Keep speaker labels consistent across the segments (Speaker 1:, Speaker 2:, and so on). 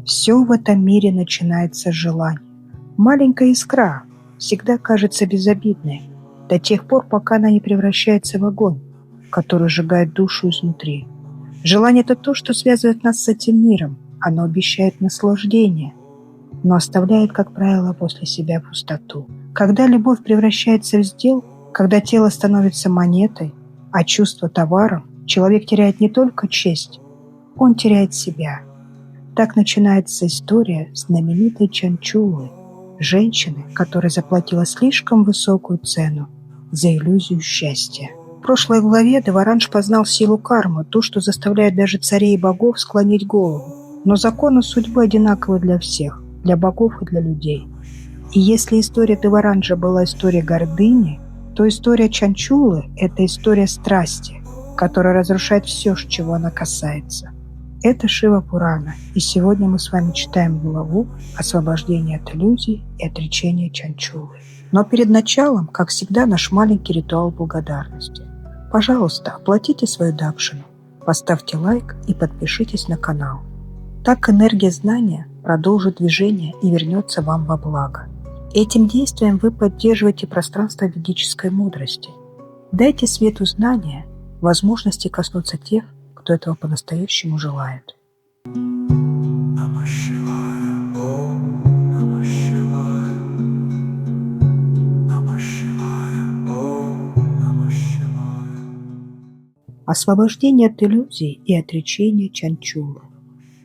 Speaker 1: Все в этом мире начинается с желания. Маленькая искра всегда кажется безобидной до тех пор, пока она не превращается в огонь, который сжигает душу изнутри. Желание – это то, что связывает нас с этим миром. Оно обещает наслаждение, но оставляет, как правило, после себя пустоту. Когда любовь превращается в сделку, когда тело становится монетой, а чувство товаром, человек теряет не только честь, он теряет себя. Так начинается история знаменитой Чанчулы, женщины, которая заплатила слишком высокую цену за иллюзию счастья. В прошлой главе Деваранж познал силу кармы, ту, что заставляет даже царей и богов склонить голову. Но законы судьбы одинаковы для всех, для богов и для людей. И если история Деваранжа была историей гордыни, то история Чанчулы – это история страсти, которая разрушает все, чего она касается. Это Шива Пурана, и сегодня мы с вами читаем главу «Освобождение от иллюзий и отречение Чанчулы». Но перед началом, как всегда, наш маленький ритуал благодарности. Пожалуйста, оплатите свою дакшину, поставьте лайк и подпишитесь на канал. Так энергия знания продолжит движение и вернется вам во благо. Этим действием вы поддерживаете пространство ведической мудрости. Дайте свету знания возможности коснуться тех, кто этого по-настоящему желает. Освобождение от иллюзий и отречение Чанчулы.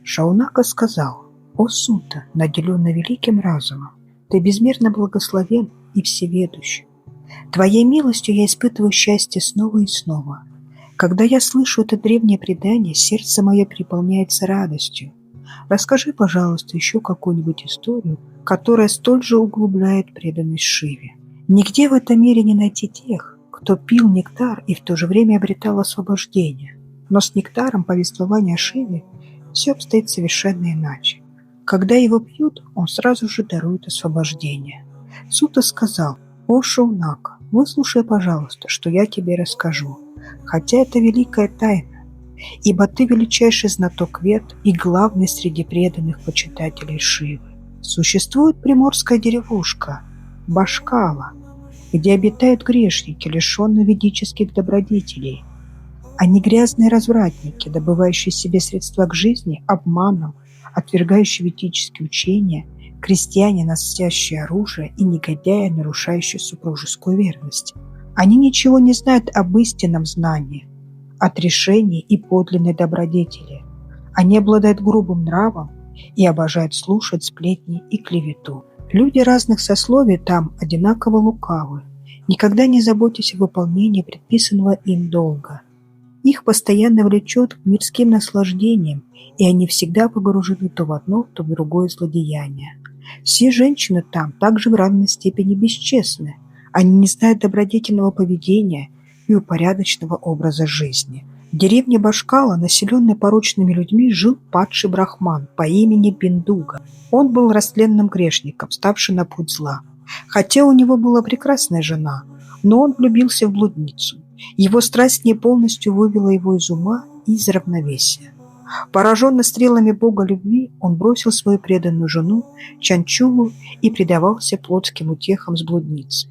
Speaker 1: Шаунака сказал: «О Сутта, наделенный великим разумом, ты безмерно благословен и всеведущ. Твоей милостью я испытываю счастье снова и снова. Когда я слышу это древнее предание, сердце мое переполняется радостью. Расскажи, пожалуйста, еще какую-нибудь историю, которая столь же углубляет преданность Шиве. Нигде в этом мире не найти тех, кто пил нектар и в то же время обретал освобождение. Но с нектаром повествования о Шиве все обстоит совершенно иначе. Когда его пьют, он сразу же дарует освобождение». Сутта сказал: «О Шаунака, выслушай, пожалуйста, что я тебе расскажу, хотя это великая тайна, ибо ты величайший знаток вед и главный среди преданных почитателей Шивы. Существует приморская деревушка Башкала, где обитают грешники, лишенные ведических добродетелей. Они грязные развратники, добывающие себе средства к жизни обманом, отвергающие ведические учения, крестьяне, носящие оружие, и негодяи, нарушающие супружескую верность. Они ничего не знают об истинном знании, отрешении и подлинной добродетели. Они обладают грубым нравом и обожают слушать сплетни и клевету. Люди разных сословий там одинаково лукавы, никогда не заботясь о выполнении предписанного им долга. Их постоянно влечет к мирским наслаждениям, и они всегда погружены то в одно, то в другое злодеяние. Все женщины там также в равной степени бесчестны. Они не знают добродетельного поведения и упорядоченного образа жизни. В деревне Башкала, населенной порочными людьми, жил падший брахман по имени Биндуга. Он был растленным грешником, ставший на путь зла. Хотя у него была прекрасная жена, но он влюбился в блудницу. Его страсть не полностью вывела его из ума и из равновесия. Пораженный стрелами бога любви, он бросил свою преданную жену Чанчулу и предавался плотским утехам с блудницей.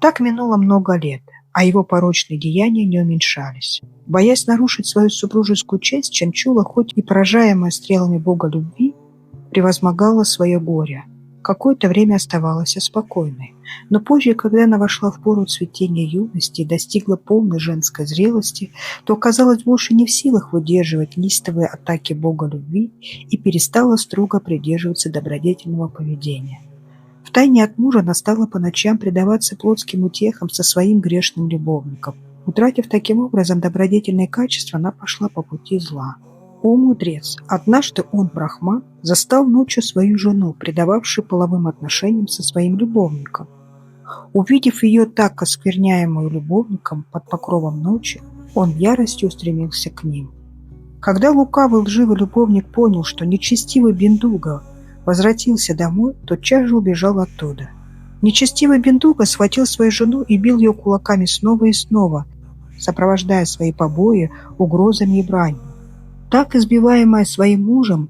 Speaker 1: Так минуло много лет, а его порочные деяния не уменьшались. Боясь нарушить свою супружескую честь, Чанчула, хоть и поражаемая стрелами бога любви, превозмогала свое горе. Какое-то время оставалась спокойной, но позже, когда она вошла в пору цветения юности и достигла полной женской зрелости, то оказалась больше не в силах выдерживать неистовые атаки бога любви и перестала строго придерживаться добродетельного поведения. Втайне от мужа она стала по ночам предаваться плотским утехам со своим грешным любовником. Утратив таким образом добродетельные качества, она пошла по пути зла. О, мудрец! Однажды он, брахман, застал ночью свою жену, предававшую половым отношениям со своим любовником. Увидев ее так оскверняемую любовником под покровом ночи, он в ярости устремился к ним. Когда лукавый лживый любовник понял, что нечестивый Биндуга возвратился домой, тотчас же убежал оттуда. Нечестивый Биндуга схватил свою жену и бил ее кулаками снова и снова, сопровождая свои побои угрозами и бранью. Так, избиваемая своим мужем,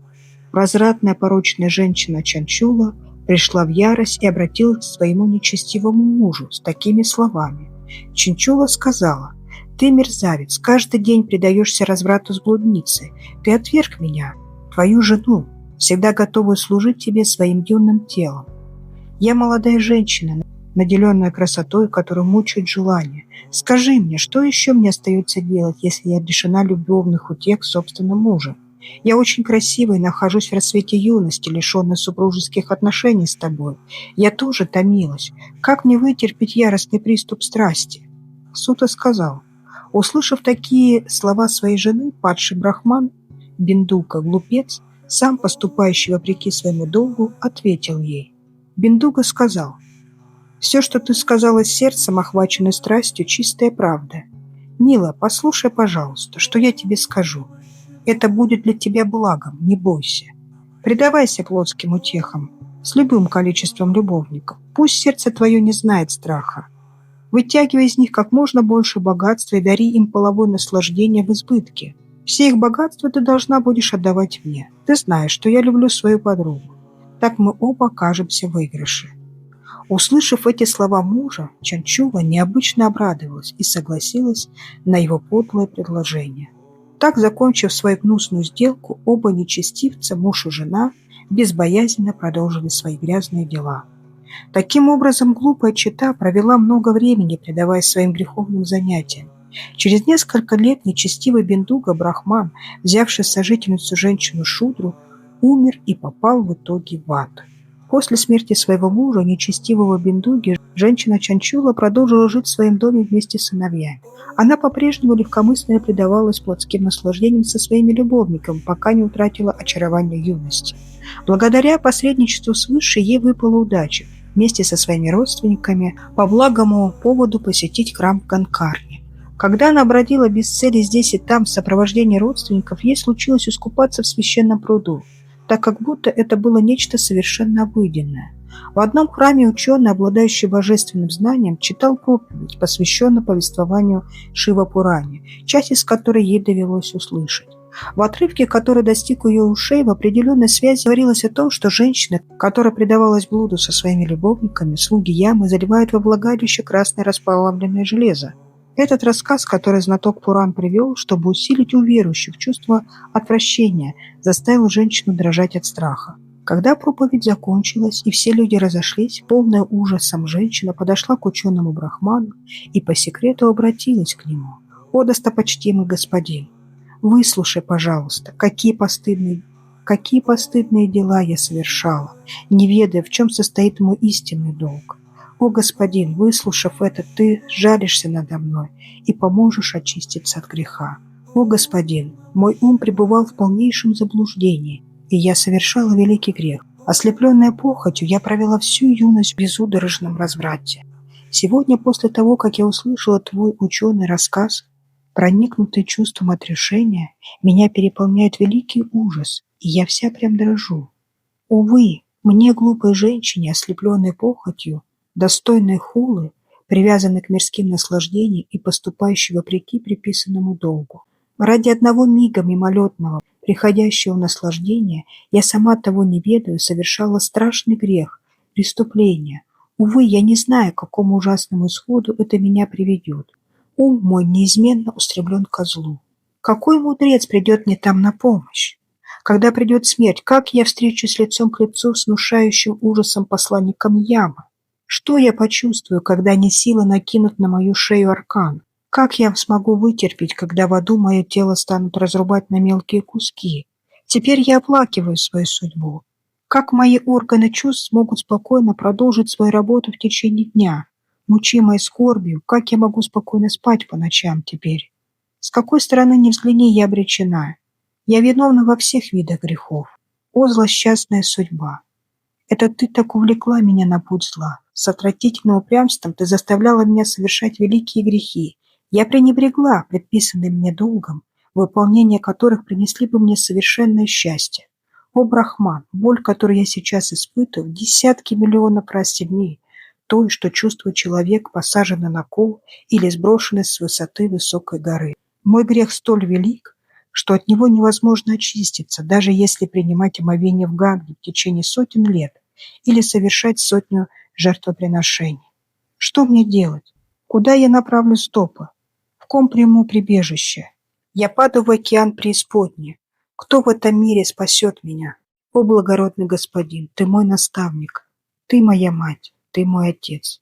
Speaker 1: Развратная порочная женщина Чанчула пришла в ярость и обратилась к своему нечестивому мужу с такими словами. Чанчула сказала: «Ты, мерзавец, каждый день предаешься разврату с блудницей. Ты отверг меня, твою жену, всегда готовую служить тебе своим юным телом. Я молодая женщина, наделенная красотой, которую мучает желание. Скажи мне, что еще мне остается делать, если я лишена любовных утех собственным мужем? Я очень красива и нахожусь в расцвете юности, лишенной супружеских отношений с тобой. Я тоже томилась. Как мне вытерпеть яростный приступ страсти?» Сута сказал. Услышав такие слова своей жены, падший брахман, Биндука, глупец, сам поступающий вопреки своему долгу, ответил ей. Биндука сказал: «Все, что ты сказала сердцем, охваченной страстью, чистая правда. Мила, послушай, пожалуйста, что я тебе скажу. Это будет для тебя благом, не бойся. Предавайся плотским утехам с любым количеством любовников. Пусть сердце твое не знает страха. Вытягивай из них как можно больше богатства и дари им половое наслаждение в избытке. Все их богатства ты должна будешь отдавать мне. Ты знаешь, что я люблю свою подругу. Так мы оба окажемся в выигрыше». Услышав эти слова мужа, Чанчула необычно обрадовалась и согласилась на его подлое предложение. Так, закончив свою гнусную сделку, оба нечестивца, муж и жена, безбоязненно продолжили свои грязные дела. Таким образом, глупая чета провела много времени, предаваясь своим греховным занятиям. Через несколько лет нечестивый Биндуга Брахман, взявший сожительницу женщину Шудру, умер и попал в итоге в ад. После смерти своего мужа, нечестивого Биндуги, женщина Чанчула продолжила жить в своем доме вместе с сыновьями. Она по-прежнему легкомысленно предавалась плотским наслаждениям со своими любовниками, пока не утратила очарование юности. Благодаря посредничеству свыше ей выпала удача вместе со своими родственниками по благому поводу посетить храм Ганкарни. Когда она бродила без цели здесь и там в сопровождении родственников, ей случилось искупаться в священном пруду, так как будто это было нечто совершенно обыденное. В одном храме ученый, обладающий божественным знанием, читал проповедь, посвященную повествованию Шива-Пурани, часть из которой ей довелось услышать. В отрывке, который достиг ее ушей, в определенной связи говорилось о том, что женщина, которая предавалась блуду со своими любовниками, слуги Ямы, заливают во влагалище красное расплавленное железо. Этот рассказ, который знаток Пуран привел, чтобы усилить у верующих чувство отвращения, заставил женщину дрожать от страха. Когда проповедь закончилась и все люди разошлись, полная ужасом женщина подошла к ученому брахману и по секрету обратилась к нему. «О, достопочтимый господин, выслушай, пожалуйста, какие постыдные дела я совершала, не ведая, в чем состоит мой истинный долг. О, господин, выслушав это, ты жалишься надо мной и поможешь очиститься от греха. О, господин, мой ум пребывал в полнейшем заблуждении, и я совершала великий грех. Ослепленная похотью, я провела всю юность в безудержном разврате. Сегодня, после того, как я услышала твой ученый рассказ, проникнутый чувством отрешения, меня переполняет великий ужас, и я вся прям дрожу. Увы, мне, глупой женщине, ослепленной похотью, достойной хулы, привязанной к мирским наслаждениям и поступающей вопреки приписанному долгу. Ради одного мига мимолетного, приходящего наслаждения, я сама того не ведаю, совершала страшный грех, преступление. Увы, я не знаю, к какому ужасному исходу это меня приведет. Ум мой неизменно устремлен ко злу. Какой мудрец придет мне там на помощь? Когда придет смерть, как я встречусь лицом к лицу с внушающим ужасом посланником Ямы? Что я почувствую, когда они силой накинут на мою шею аркан? Как я смогу вытерпеть, когда в аду мое тело станут разрубать на мелкие куски? Теперь я оплакиваю свою судьбу. Как мои органы чувств смогут спокойно продолжить свою работу в течение дня? Мучимой скорбью, как я могу спокойно спать по ночам теперь? С какой стороны ни взгляни, я обречена. Я виновна во всех видах грехов. О, злосчастная судьба! Это ты так увлекла меня на путь зла. С отвратительным упрямством ты заставляла меня совершать великие грехи. Я пренебрегла предписанным мне долгом, выполнение которых принесли бы мне совершенное счастье. О, Брахман, боль, которую я сейчас испытываю, в десятки миллионов раз сильнее той, что чувствует человек, посаженный на кол или сброшенный с высоты высокой горы. Мой грех столь велик, что от него невозможно очиститься, даже если принимать омовение в Ганге в течение сотен лет или совершать сотню жертвоприношений. Что мне делать? Куда я направлю стопы? В ком приму прибежище? Я паду в океан преисподней. Кто в этом мире спасет меня? О, благородный господин, ты мой наставник, ты моя мать, ты мой отец.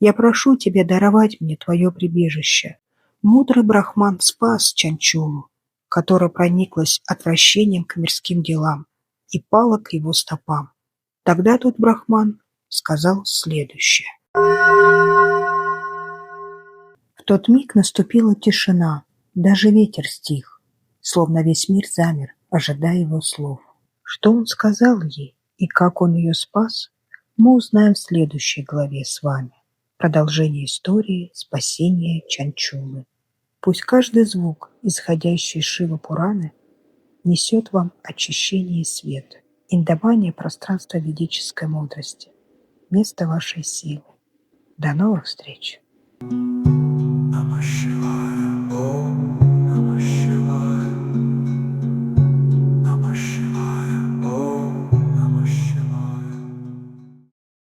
Speaker 1: Я прошу тебя даровать мне твое прибежище. Мудрый брахман спас Чанчулу, которая прониклась отвращением к мирским делам и пала к его стопам. Тогда тот брахман сказал следующее. В тот миг наступила тишина, даже ветер стих, словно весь мир замер, ожидая его слов. Что он сказал ей и как он ее спас, мы узнаем в следующей главе с вами. Продолжение истории спасения Чанчулы. Пусть каждый звук, исходящий из Шива Пураны, несет вам очищение и свет, индомания пространства ведической мудрости, место вашей силы. До новых встреч! Namaste.